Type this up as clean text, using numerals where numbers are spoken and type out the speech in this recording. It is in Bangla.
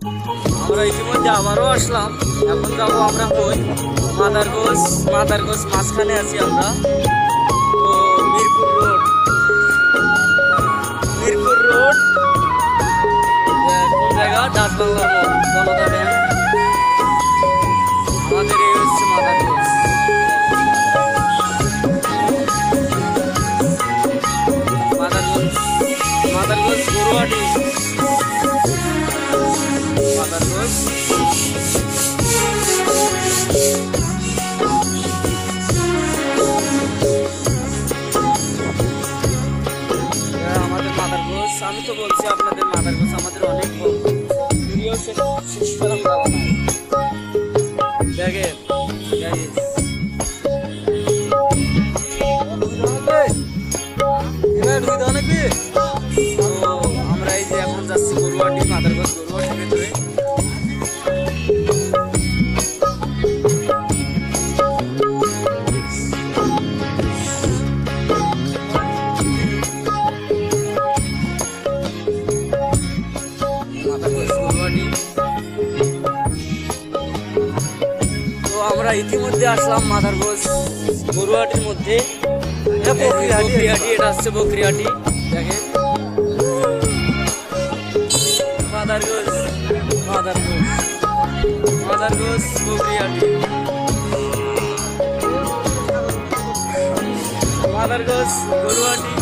আমরা ইতিমধ্যে আবারও আসলাম। এখন যাবো আমরা কই মাদারগঞ্জ। মাঝখানে আছি আমরা। তো মিরপুর রোড কোন জায়গা? ডাচবাংলার মোড়, জনতা ব্যাংক। আমাদের এই হচ্ছে মাদারগঞ্জ। মাদারগঞ্জ গরুয়াটি। মাদারগঞ্জ আমাদের মাদারগঞ্জ। আমি তো বলছি আপনাদের মাদারগঞ্জ আমাদের অনেক ভিডিও শেষ করার যাওয়া নাই। দেখেন আমরা এই যে এখন যাচ্ছি গরুয়াটি, মাদারগঞ্জ গরুয়াটির ভেতরে। তো আমরা ইতিমধ্যে আসলাম মাদারগঞ্জ গরুয়াটির মধ্যে। বকরিহাটি, এটা হচ্ছে বকরিহাটি। দেখেন মাদারগঞ্জ বকরিহাটি। মাদারগঞ্জ গরুয়াটি।